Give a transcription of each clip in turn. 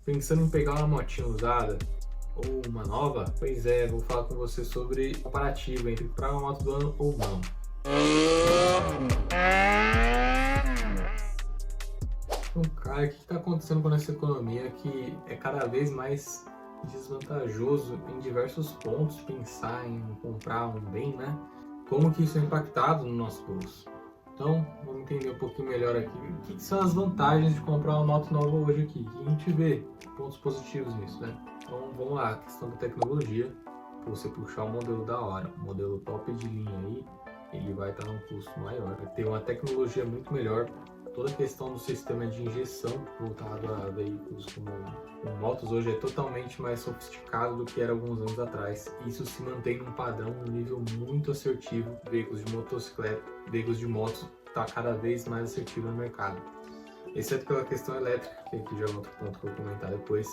Pensando em pegar uma motinha usada ou uma nova? Pois é, vou falar com você sobre o comparativo entre comprar uma moto do ano ou não. Então, cara, o que está acontecendo com essa economia que é cada vez mais desvantajoso em diversos pontos pensar em comprar um bem, né? Como que isso é impactado no nosso bolso? Então, vamos entender um pouquinho melhor aqui o que são as vantagens de comprar uma moto nova hoje aqui. E a gente vê pontos positivos nisso, né? Então, vamos lá, a questão da tecnologia. Você puxar um modelo da hora, um modelo top de linha aí, ele vai estar num custo maior. Vai ter uma tecnologia muito melhor. Toda a questão do sistema de injeção voltado a veículos como motos hoje é totalmente mais sofisticado do que era alguns anos atrás. Isso se mantém num padrão, num nível muito assertivo. Veículos de motocicleta, veículos de motos está cada vez mais assertivo no mercado. Exceto pela questão elétrica, que aqui já é outro ponto que eu vou comentar depois.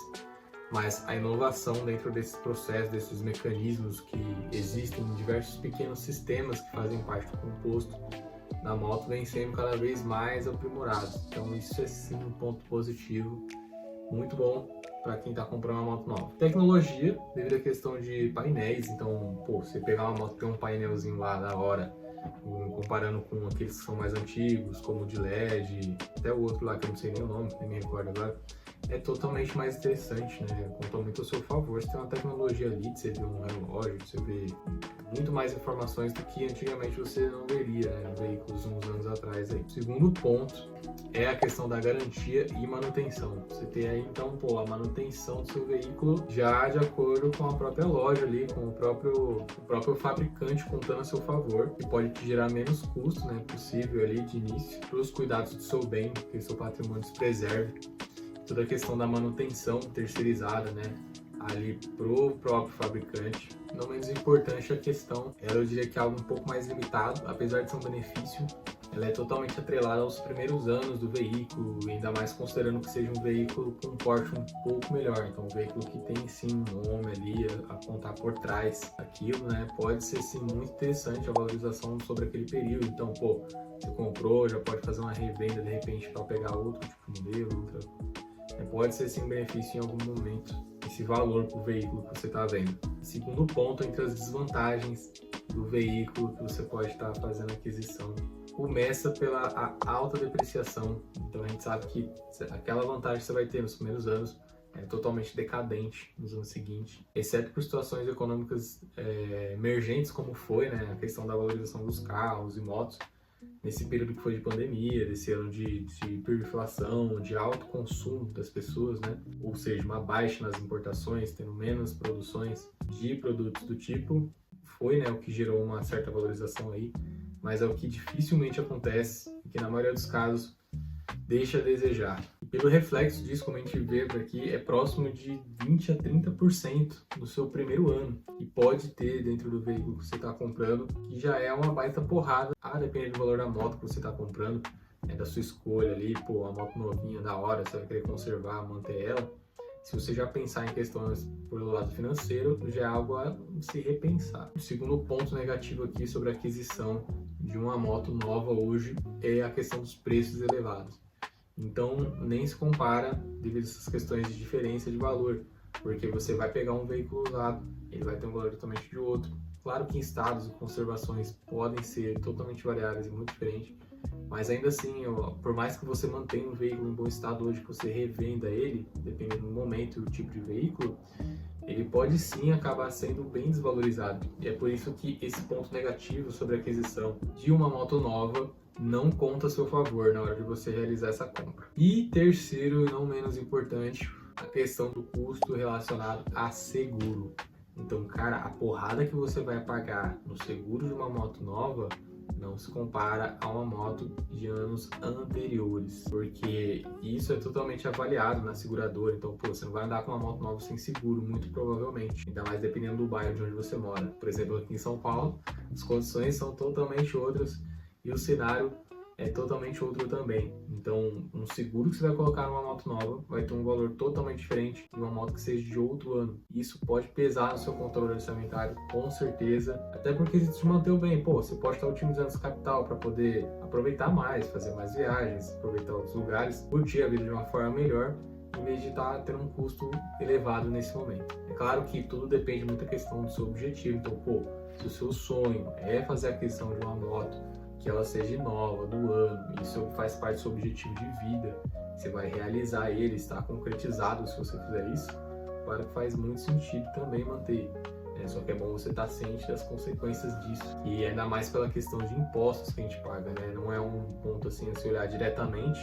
Mas a inovação dentro desses processos, desses mecanismos que existem em diversos pequenos sistemas que fazem parte do composto da moto vem sendo cada vez mais aprimorados. Então isso é sim um ponto positivo, muito bom para quem está comprando uma moto nova. Tecnologia, devido à questão de painéis, então, você pegar uma moto que tem um painelzinho lá da hora, comparando com aqueles que são mais antigos, como o de LED, até o outro lá que eu não sei nem o nome, nem me recordo agora, é totalmente mais interessante, né? Conta muito ao seu favor. Você tem uma tecnologia ali, você vê um relógio, você vê muito mais informações do que antigamente você não veria, né, em veículos uns anos atrás aí. O segundo ponto é a questão da garantia e manutenção. Você tem aí então, a manutenção do seu veículo já de acordo com a própria loja ali, com o próprio fabricante contando a seu favor, que pode te gerar menos custo, né, possível ali de início, para os cuidados do seu bem, que o seu patrimônio se preserve. Toda a questão da manutenção terceirizada, né, ali pro próprio fabricante. Não menos importante a questão, eu diria que é algo um pouco mais limitado, apesar de ser um benefício, ela é totalmente atrelada aos primeiros anos do veículo, ainda mais considerando que seja um veículo com um porte um pouco melhor. Então, um veículo que tem sim um homem ali a contar por trás daquilo, né, pode ser sim muito interessante a valorização sobre aquele período. Então, você comprou, já pode fazer uma revenda de repente para pegar outro tipo de modelo, pode ser sim um benefício em algum momento esse valor para o veículo que você está vendo. Segundo ponto, entre as desvantagens do veículo que você pode estar fazendo a aquisição, começa pela alta depreciação. Então a gente sabe que aquela vantagem que você vai ter nos primeiros anos é totalmente decadente nos anos seguintes, exceto por situações econômicas emergentes, como foi, né, a questão da valorização dos carros e motos, nesse período que foi de pandemia, desse ano de hiperinflação, de alto consumo das pessoas, né? Ou seja, uma baixa nas importações, tendo menos produções de produtos do tipo, foi, né, o que gerou uma certa valorização aí, mas é o que dificilmente acontece e que na maioria dos casos deixa a desejar. E pelo reflexo disso, como a gente vê por aqui, é próximo de 20 a 30% no seu primeiro ano. E pode ter dentro do veículo que você está comprando, que já é uma baita porrada, a depender do valor da moto que você está comprando, da sua escolha ali, a moto novinha, da hora, você vai querer conservar, manter ela. Se você já pensar em questões por lado financeiro, já é algo a se repensar. O segundo ponto negativo aqui sobre a aquisição de uma moto nova hoje é a questão dos preços elevados. Então, nem se compara devido a essas questões de diferença de valor, porque você vai pegar um veículo usado, ele vai ter um valor totalmente de outro. Claro que em estados e conservações podem ser totalmente variáveis e muito diferentes, mas ainda assim, por mais que você mantenha um veículo em bom estado hoje, que você revenda ele, dependendo do momento e do tipo de veículo, ele pode sim acabar sendo bem desvalorizado. E é por isso que esse ponto negativo sobre a aquisição de uma moto nova não conta a seu favor na hora de você realizar essa compra. E terceiro, e não menos importante, a questão do custo relacionado a seguro. Então, cara, a porrada que você vai pagar no seguro de uma moto nova não se compara a uma moto de anos anteriores, porque isso é totalmente avaliado na seguradora. Então, você não vai andar com uma moto nova sem seguro, muito provavelmente, ainda mais dependendo do bairro de onde você mora. Por exemplo, aqui em São Paulo, as condições são totalmente outras e o cenário é totalmente outro também. Então, um seguro que você vai colocar numa moto nova vai ter um valor totalmente diferente de uma moto que seja de outro ano. Isso pode pesar no seu controle orçamentário, com certeza. Até porque se te manter bem, você pode estar otimizando esse capital para poder aproveitar mais, fazer mais viagens, aproveitar outros lugares, curtir a vida de uma forma melhor em vez de estar tendo um custo elevado nesse momento. É claro que tudo depende muito da questão do seu objetivo. Então, se o seu sonho é fazer a aquisição de uma moto que ela seja nova, do ano, isso faz parte do seu objetivo de vida, você vai realizar ele, está concretizado se você fizer isso, claro que faz muito sentido também manter. Só que é bom você estar ciente das consequências disso. E ainda mais pela questão de impostos que a gente paga, né? Não é um ponto assim a se olhar diretamente,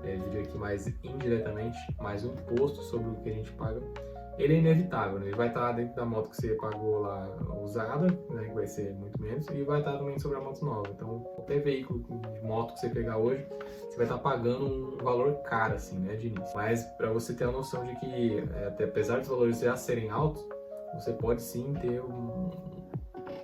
eu diria que mais indiretamente, mas o imposto sobre o que a gente paga, ele é inevitável, né? Ele vai estar dentro da moto que você pagou lá usada, né? Que vai ser muito menos, e vai estar também sobre a moto nova. Então, qualquer veículo de moto que você pegar hoje, você vai estar pagando um valor caro, assim, né, de início. Mas para você ter a noção de que, até apesar dos valores já serem altos, você pode sim ter um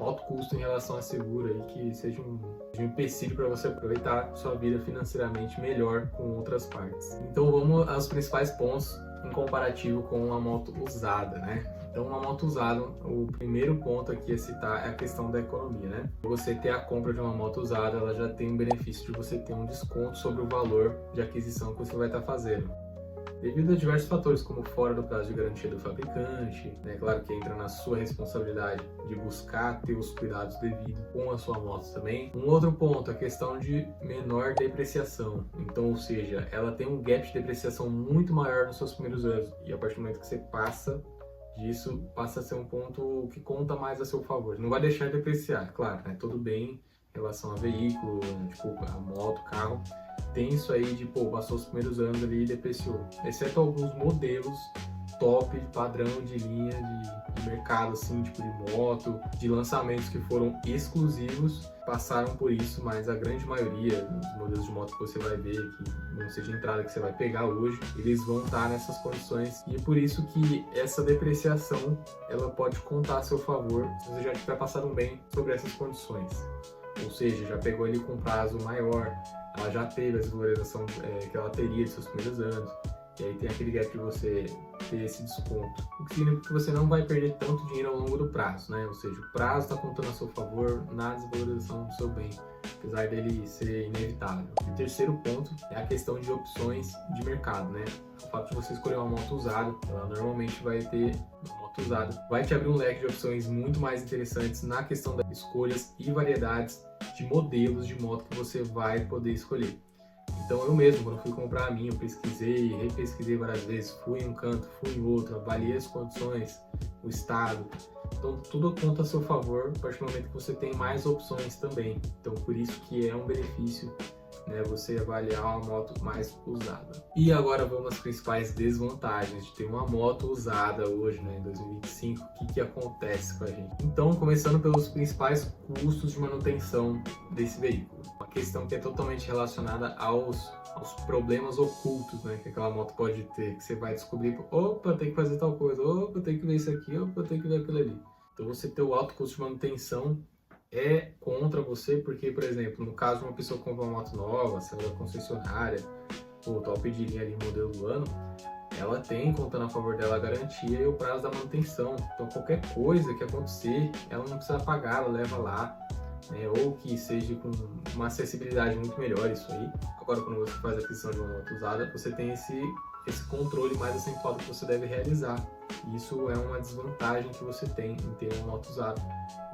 alto custo em relação a seguro aí, que seja um empecilho para você aproveitar sua vida financeiramente melhor com outras partes. Então vamos aos principais pontos em comparativo com uma moto usada, né? Então, uma moto usada, o primeiro ponto aqui a citar é a questão da economia, né? Você ter a compra de uma moto usada, ela já tem o benefício de você ter um desconto sobre o valor de aquisição que você vai estar fazendo. Devido a diversos fatores, como fora do prazo de garantia do fabricante, né? Claro que entra na sua responsabilidade de buscar ter os cuidados devidos com a sua moto também. Um outro ponto, a questão de menor depreciação. Então, ou seja, ela tem um gap de depreciação muito maior nos seus primeiros anos, e a partir do momento que você passa disso, passa a ser um ponto que conta mais a seu favor. Não vai deixar de depreciar, claro, né? Tudo bem em relação a veículo, tipo a moto, carro, tem isso aí de, passou os primeiros anos ali e depreciou. Exceto alguns modelos top, padrão de linha de mercado, assim, tipo de moto, de lançamentos que foram exclusivos, passaram por isso, mas a grande maioria dos modelos de moto que você vai ver, que não seja entrada que você vai pegar hoje, eles vão estar nessas condições, e é por isso que essa depreciação, ela pode contar a seu favor se você já tiver passado bem sobre essas condições. Ou seja, já pegou ele com prazo maior, ela já teve a desvalorização que ela teria de seus primeiros anos, e aí tem aquele gap de você ter esse desconto, o que significa que você não vai perder tanto dinheiro ao longo do prazo, né? Ou seja, o prazo está contando a seu favor na desvalorização do seu bem, apesar dele ser inevitável. E o terceiro ponto é a questão de opções de mercado, né? O fato de você escolher uma moto usada, ela normalmente vai ter uma moto usada, vai te abrir um leque de opções muito mais interessantes na questão das escolhas e variedades de modelos de moto que você vai poder escolher. Então eu mesmo, quando fui comprar a minha, eu pesquisei, repesquisei várias vezes, fui em um canto, fui em outro, avaliei as condições, o estado. Então tudo conta a seu favor a partir do momento que você tem mais opções também. Então por isso que é um benefício, né, você avaliar uma moto mais usada. E agora vamos às principais desvantagens de ter uma moto usada hoje, né, em 2025. O que acontece com a gente? Então, começando pelos principais custos de manutenção desse veículo. Uma questão que é totalmente relacionada aos problemas ocultos, né, que aquela moto pode ter, que você vai descobrir, opa, tem que fazer tal coisa, opa, tem que ver isso aqui, opa, tem que ver aquilo ali. Então você ter o alto custo de manutenção é contra você, porque, por exemplo, no caso de uma pessoa que compra uma moto nova, sendo da concessionária, ou top de linha ali, modelo do ano, ela tem, contando a favor dela, a garantia e o prazo da manutenção. Então qualquer coisa que acontecer, ela não precisa pagar, ela leva lá, né? Ou que seja com uma acessibilidade muito melhor isso aí. Agora, quando você faz a aquisição de uma moto usada, você tem esse controle mais acentuado que você deve realizar. Isso é uma desvantagem que você tem em ter uma moto usada.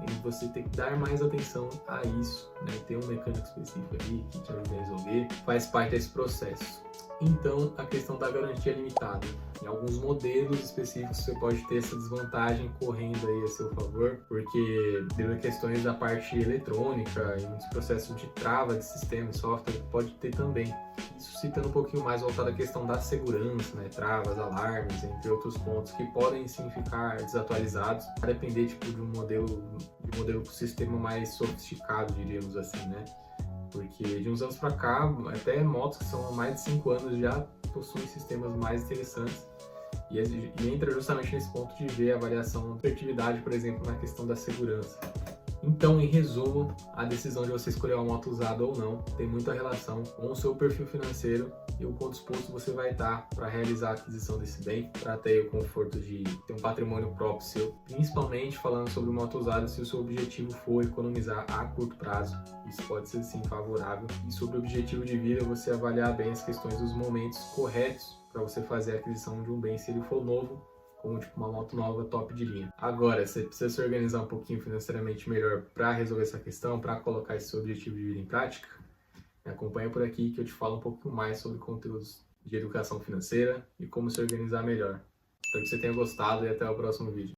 E você tem que dar mais atenção a isso, né? Ter um mecânico específico ali que te ajuda a resolver, faz parte desse processo. Então, a questão da garantia limitada. Em alguns modelos específicos você pode ter essa desvantagem correndo aí a seu favor, porque devido a questões da parte eletrônica e muitos processos de trava de sistema e software, pode ter também. Isso citando um pouquinho mais voltado à questão da segurança, né? Travas, alarmes, entre outros pontos que podem sim ficar desatualizados, a depender tipo, de um modelo com sistema mais sofisticado, diríamos assim, né? Porque de uns anos para cá, até motos que são há mais de 5 anos já possuem sistemas mais interessantes e entra justamente nesse ponto de ver a variação de assertividade, por exemplo, na questão da segurança. Então, em resumo, a decisão de você escolher uma moto usada ou não tem muita relação com o seu perfil financeiro e o quão disposto você vai estar para realizar a aquisição desse bem, para ter o conforto de ter um patrimônio próprio seu, principalmente falando sobre moto usada se o seu objetivo for economizar a curto prazo. Isso pode ser sim favorável. E sobre o objetivo de vida, você avaliar bem as questões dos momentos corretos para você fazer a aquisição de um bem se ele for novo, como tipo uma moto nova top de linha. Agora, você precisa se organizar um pouquinho financeiramente melhor para resolver essa questão, para colocar esse seu objetivo de vida em prática. Me acompanha por aqui que eu te falo um pouquinho mais sobre conteúdos de educação financeira e como se organizar melhor. Espero que você tenha gostado e até o próximo vídeo.